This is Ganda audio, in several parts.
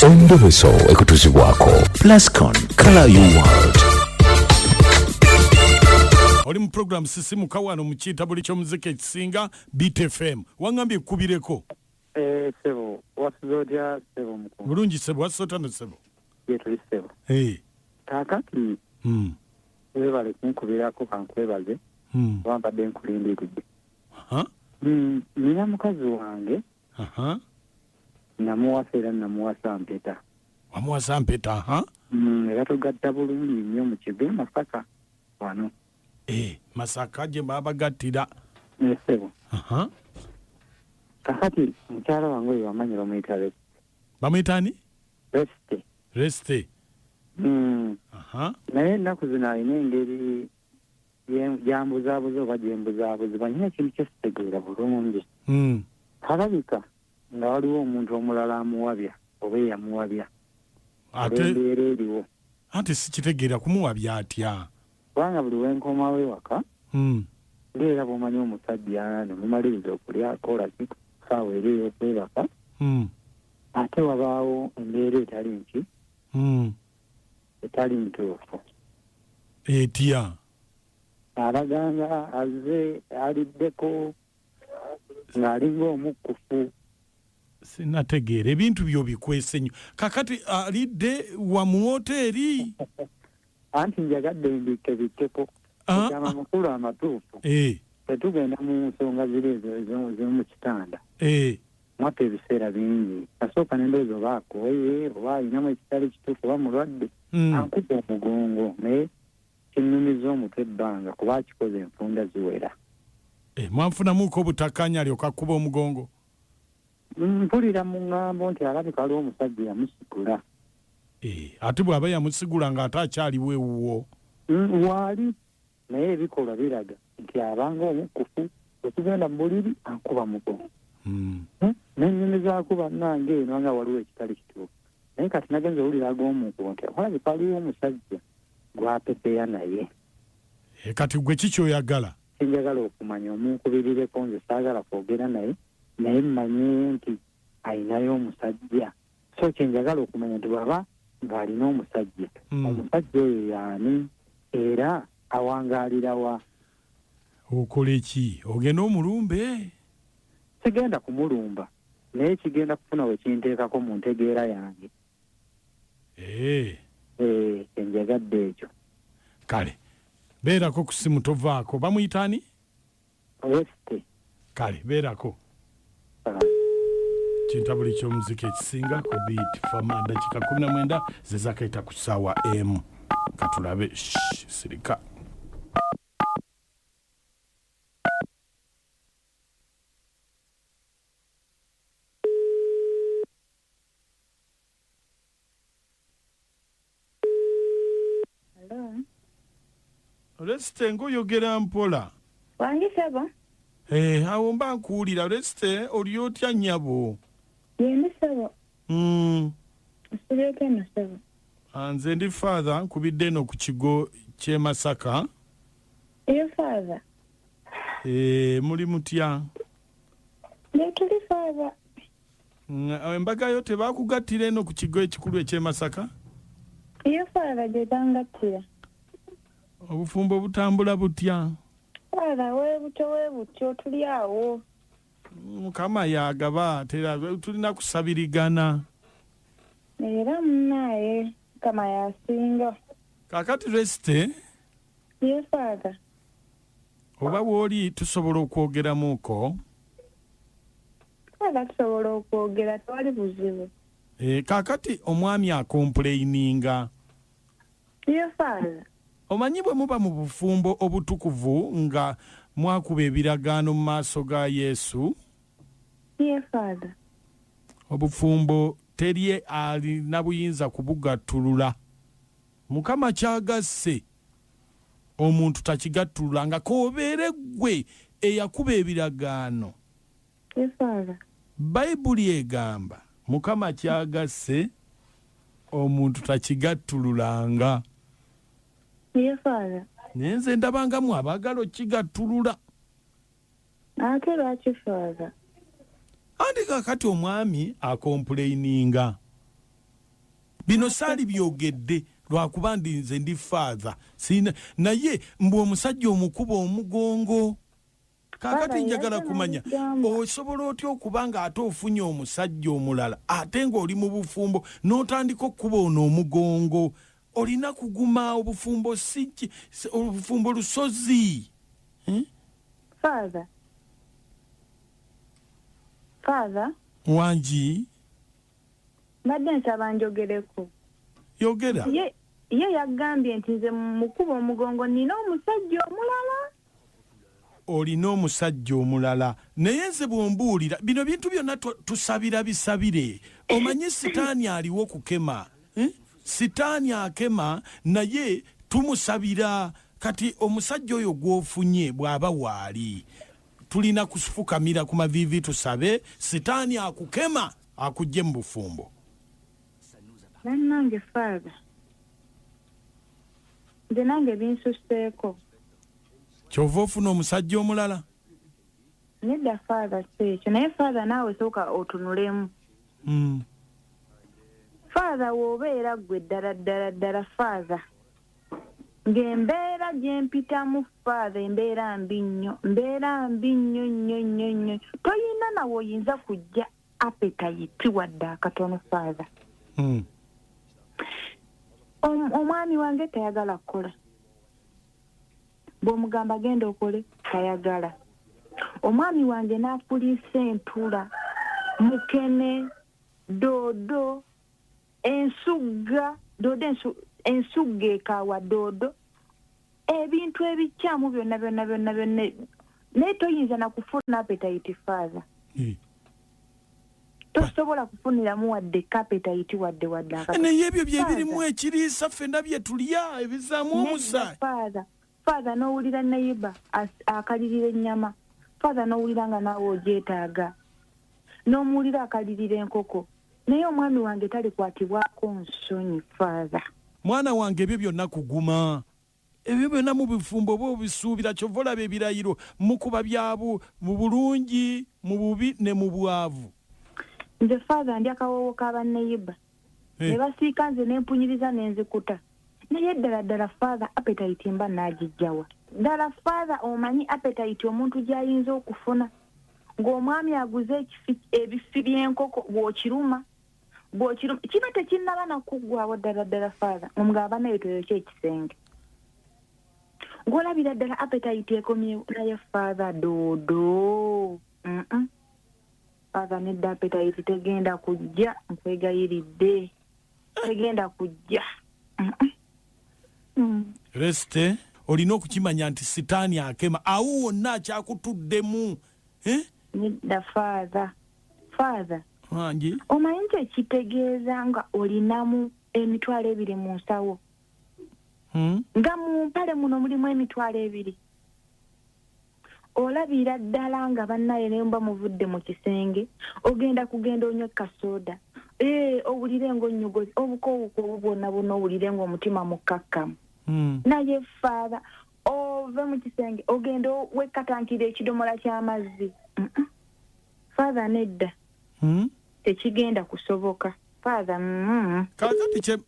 Endobeso ekutuzibwako. Plascon, color your world. Oli mu program sisimu kawano mu kitabuli ky'omuziki ekisinga Beat FM. Wangambye kubireko. Sebo, wasizodya sebo mukulu. Bulungi sebo, wasotano sebo. Yetu sebo. Kakati. Webale kunkubirako kankwebaze. Wambadde nkulindiridde. Nina mukazi wange. Namuwasa era namuwasa mpeta. Wamuwasa mpeta, Era tugatta bulungi nnyo mu kibe Masaka wano. Masaka gye babagattira. Sebo. Kakati mukyala wange oyo wamanyira omuyita Reste. Bamuyita ani? Reste. Naye ennaku zino alina engeri gyambuzaabuza oba gyembuzaabuzi banyina ekintu kyesitegeera bulungi. Kalabika nga waliwo omuntu omulala amuwabya oba eyamuwabya. Embeera eriwo. Ate sikitegeera kumuwabya atya. Kubanga buli wenkomawo ewaka era bw'omanyi omusajja nemumaliriza okulyako olaki ssaawa eri ey'okwebaka ate wabaawo embeera etali nki etali ntuufu. Etya? Alaganga azze aliddeko ng'alinga omukkufu. Sinategeera ebintu byo bikwese nnyo. Kakati alidde wa mu woteeri. Anti njagadde mbikebikkeko kyama makulu amatuufu. Tetugenda mu nsonga ziri ezomu kitanda. Mwapa ebiseera bingi. Kasooka n'endowooza oba akooye oba alinamu ekitali kituufu oba mulwadde. Ankuba omugongo naye kinnumiza omutwe ebbanga kuba akikoze enfunda ziwera. Mwanfunamuko obutakkaanya alyoka akkuba omugongo? Mpulira mu ŋŋambo nti alabika aliwo omusajja yamusigula. Ate bw'aba yamusigula ng'ate akyaliwo ewuwo. Waali naye ebikolwa biraga nti abanga omukkufu ekigenda mu buliri ankuba mugongo. N'ennyumiza akuba nange eno nga waliwo ekitali kituufu. Naye kati nagenza owulira ag'omunkubo nti alabika aliwo omusajja gwapepeya naye. Kati gwe kiki oyagala? Sinjagala okumanya omunkubirireko nze saagala kwogera naye mmanyi nti ayinayo omusajja. So kyenjagala okumanya nti bw'aba ng'alina omusajja. Omusajja oyo y'ani era awangaalira wa? Okola eki? Ogenda omulumbe? Sigenda kumulumba naye kigenda kufuna we kinteekako mu ntegeera yange. Kyenjagadde ekyo. Kale beerako ku simu tovaako. Bamuyita ani? Reste. Kale beerako. Kintabuli ky'omuziki ekisinga ku Beat FM dakika 19 zezakaita ku ssaawa emu. Katulabe sirika. Reste ngoyogera mpola. Wangi sebo? Awo mba nkuwulira. Reste oli otya nnyabo? Yendi sebo. Osireke no sebo. Nze ndi father nkubidde eno ku kigo ky'e Masaka. Iyo father? Muli mutya? Nekili father. Embaga yo tebakugattira eno ku kigo ekikulu eky'e Masaka? Iyo father gye bangattira. Obufumbo butambula butya? Father weebutyo tuli awo. Mukama yagaba tulina kusabirigana. Era munnaye kama yasinga. Kakati Reste? Yes, father. Oba woli tusobola okwogeramuko? Father tusobola okwogera tewali buzibu. Kakati omwami akomplaininga. Yes, father. Omanyi bwe muba mu bufumbo obutukuvu nga mwakuba ebiragaano mu maaso ga Yesu? Yes, father. Obufumbo teri alina buyinza kubugattulula. Mukama kyagasse omuntu takigattulula nga koobeere ggwe eyakuba ebiragaano. Yes, father. Bayibuli egamba Mukama kyagasse omuntu takigattululanga. Yes, father. Nenze ndabangamu abagalo kigattulula. Ate lwaki father? Andi kakati omwami akomplaininga. bino saali byogedde lwakuba nze ndi father sina naye mbu omusajja omukuba omugongo kakati njagala kumanya osobola otya okuba nga ate ofunye omusajja omulala ate ng'oli mu bufumbo n'otandika okuba ono omugongo olina kuguma obufumbo obufumbo lusozi Father wangi mbadde nsaba njogereko yogera ye yagambye nti nze mukuba omugongo nina omusajja omulala olina omusajja omulala naye nze bw'ombuulira bino bintu byonna tusabira bisabire omanye sitaani aliwo kukema sitaani akema naye tumusabira kati omusajja oyo gw'ofunye bw'aba waali tulina kufukamira ku mavivi tusabe sitaani akukema akujje mu bufumbo nange Father nze nange binsuseeko kyova ofuna omusajja omulala nedda Father kyekyo naye Father naawe sooka otunulemu Father w'obeera ggwe ddala Father ng'embeera gye mpitamu Father embeera mbi nnyo nnyo toyina nawe oyinza kujja appetite wadde akatono Father omwami wange tayagala kukola bw'omugamba genda okole tayagala omwami wange n'afuliisa entula mukene doodo ensugga ekaawa doodo ebintu ebikyamu byonna naye toyinza nakufuna appetite Father tosobola kufuniramu wadde appetite wadde naye ebyo byebirimu ekiriisa ffenna bye tulya ebizaamu omusaayi Father n'owulira nayiba akalirira ennyama Father n'owulira nga naawe ogyetaaga n'omuwulira akalirira enkoko naye omwami wange talikwatibwako nsonyi Father mwana wange ebyo byonna kuguma ebyo byonna mu bifumbo oba obisuubira kyova olaba ebirayiro mukuba byabu mu bulungi mu bubi ne mu bwavu nze Father ndi akawoowo k'abannayiba ne basiika nze n'empunyiriza n'enzikuta naye ddala Father appetite mba naagijjawa ddala Father omanyi appetite omuntu gy'ayinza okufuna ng'omwami aguze ebifi by'enkoko bw'okiruma kiba tekinnaba nakuggwawo ddala Father omugaba naye toyokya ekisenge ng'olabira ddala appetite ekomyewo naye Father doodo Father nedda appetite tegenda kujja nkwegayiridde tegenda kujja Reste olina okukimanya nti sitaani akema awo wonna akyakutuddemu nedda Father wangi omanyi nti ekitegeeza nga olinamu emitwalo 2 mu nsawo nga mu mpale muno mulimu emitwalo 2 olabira ddala nga bannaye naye mba muvudde mu kisenge ogenda onywe kasoda owulire ng'onnyogozi obukowuko bwonna owulire ng'omutima mukkakkamu naye Father ove mu kisenge ogenda wekkatankira ekidomola ky'amazzi Father nedda tekigenda kusoboka Father kakati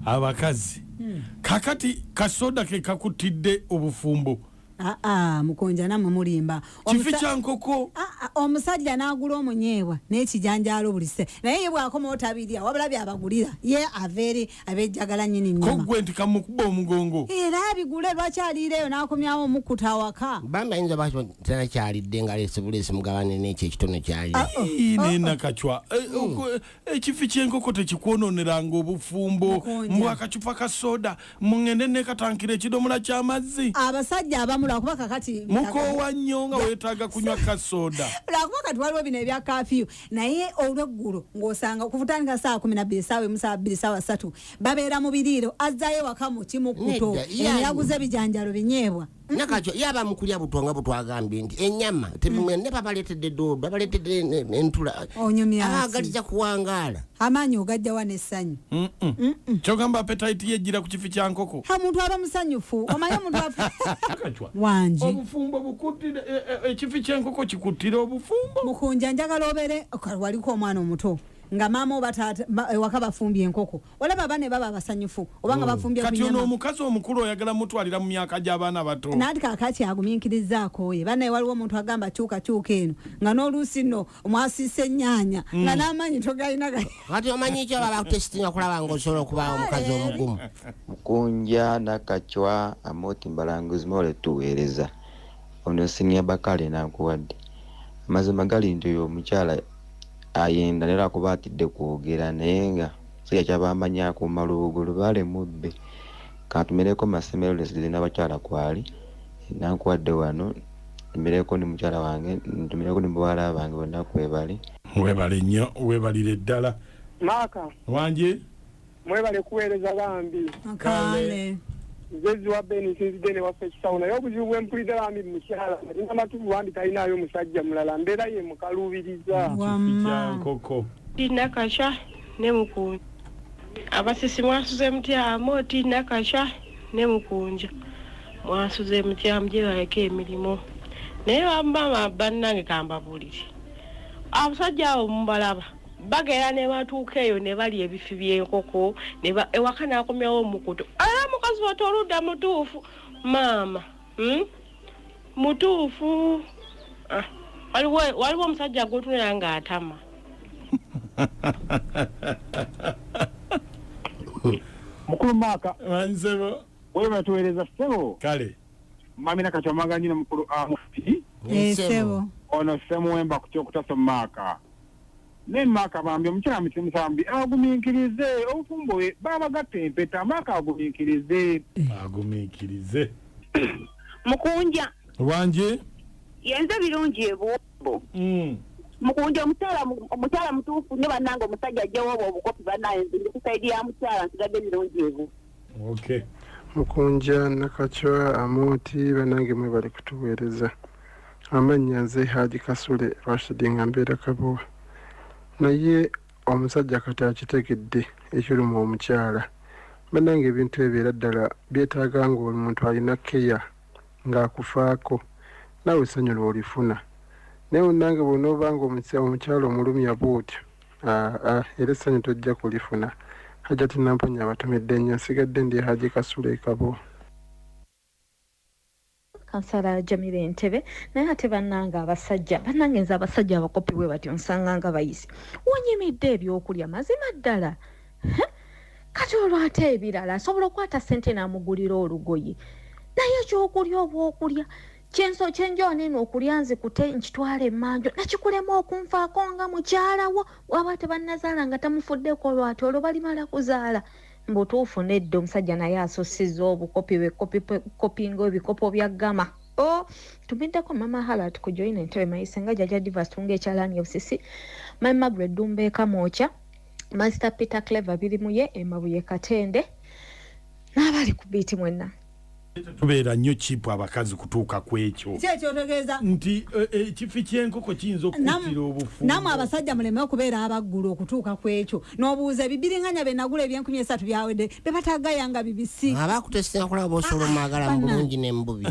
abakazi kakati kasoda ke kakutidde obufumbo mukonja namwe mulimba kifi kya nkoko omusajja n'agula omunyeebwa n'ekijanjaalo bulise naye ye bw'akoma otabirya wabula byabagulira ye abejjagala nnyini nnyama kogwe nti kamukuba omugongo era abigule lwaki aliireyo n'akomyawo omukkuta awaka bamba ayinza baki tanakyalidde nga leese buleesi mugabane n'ekyo ekitono kyali nenakacwa ekifi ky'enkoko tekikwononeranga obufumbo mbw akacupa ka soda mungende nekatankira ekidomola ky'amazzi abasajja abamu lwakuba kakati mukowa nnyo nga weetaaga kunywa kasoda lwakuba kati waliwo bino ebya kafiyu naye olweggulo ng'osanga okuvutandika saa 12 saawa emu saa 2 saawa 3 babeera mu biriiro azzayo waka mu kimukkuto yaguze ebijanjalo binyeebwa nakacyo yaba mukulya butonga butwagambye nti ennyama tebimwene babaleetedde doodo babaleetedde entula abagaliza kuwangaala amaanyi ogajjawa n'essanyu kyogamba appetite yejjira ku kifi kya nkoko omuntu aba musanyufu omanyi omuntu wangi obufumbo bukuttire ekifi ky'enkoko kikuttire obufumbo mukunja njagala obeere waliko omwana omuto nga mama obatata wakabafumbye enkoko olaba bane baba basanyufu obanga bafumbye kati ono omukazi omukulu oyagala mutwalira mu myaka gy'abaana bato nati kakati agumiikirizaako ye bane waliwo omuntu agamba kyuka eno nga n'oluusi nno mwasiise ennyaanya nga n'amanyi togalina kati omanyi ekyo baba kutesitinga kulaba ng'osobola okuba omukazi omugumu Mukunja nakachwa amoti mbalanguzi mole tuweereza ono sinia bakale nakuwadde amazima gali nti oyo omukyala ayenda nera kubatidde kwogera naye nga siya kyabamanya akumala obugulu bale mubbe katumereko masemero lesile n'abakyala kwali nakuwadde wano tumereko ni mukyala wange tumereko ni muwala bange bonna kwebale webale nnyo webalire ddala Maka wanje mwebale kuweereza bambi kale zezi wa beni sinzidene wa fekisauna yobuzibu bwempulidde bambi mukyala alina amatuvu wambi talinayo musajja mulala mbeera ye mukalubiriza nkoko tinakasha ne mukunja abasisi mwasuze mutyamu tinakasha ne mukunja mwasuze mutyamu gye baleka emirimu naye bamama bannange kambabulire abasajja abo mubalaba bagera ne batuuka eyo ne bali ebifi by'enkoko ewaka n'akomyawo omukutu era mukazi wate oludda mutuufu maama mutuufu waliwo omusajja gwotunera ng'atama mukulu Maka wanzebo wewe batuweereza ssebo kale mami nakacwamaga nyina mukulu amufi sebo ono semuwemba ku kyokutasa Maka ne Maka bambi omukyala mutimusambi agumiikirize obufumbo we babagatta empeta Maka agumiikirize mukunja wanje yenze birungi ebwombo mukunja omukyala mutuufu ne bannange omusajja ajjawo obwo obukopi bannaye ndi kusaidi ya mukyala nsigadde birungi ebwo okay mukunja nakachwa amoti banange mwe bali kutuweereza amannya nze Haji Kasule Rashidi nga mbeera Kabowa naye omusajja kati akitegedde ekirimu omukyala banange ebintu ebyera ddala byetaaga nga omuntu alina keya ng'akufaako naawe essanyu lw'olifuna naye onnange bw'onoobanga omukyala omulumya bw'otyo era essanyu tojja kulifuna Hajati Namponya abatumidde nnyo nsigadde ndi Haji Kasule Kabowa kansala Jamile Entebe naye ate bannanga abasajja bannange nze abasajja abakopi bwe batyo nsanganga bayisi wonyimidde ebyokulya mazima ddala kati olwate ebirala asobola okwata ssente n'amugulira olugoye naye ekyokulya oba okulya kyenjooneno okulya nzikute nkitwala emmanjo nakikulema okunfaako nga mukyalawo waba tebannazaala nga tamufuddeko lwati olwo balimala kuzaala mbutuufu nedda omusajja naye asussizza obukopi kopinga ebikopo bya gama tumiddeko mama halat ku joina Entebe mayise nga jaja divas tunga ekyalaani obusisi mami Margaret Dumba Kamoocha Master Peter Clever birimuye emabuye Katende n'abali ku biiti mwenna tubeera nnyo kipu abakazi kutuuka ku ekyo kyekyotegeeza nti ekifi ky'enkoko kiyinza okuttira obufu namwe abasajja muleme okubeera abaggulu okutuuka ku ekyo n'obuuza ebibiriŋŋanya bye nagula ebyenkumy 3 byawedde be batagayanga bibisi abakutesera kulaba osobola omwagala mu bulungi n'embubi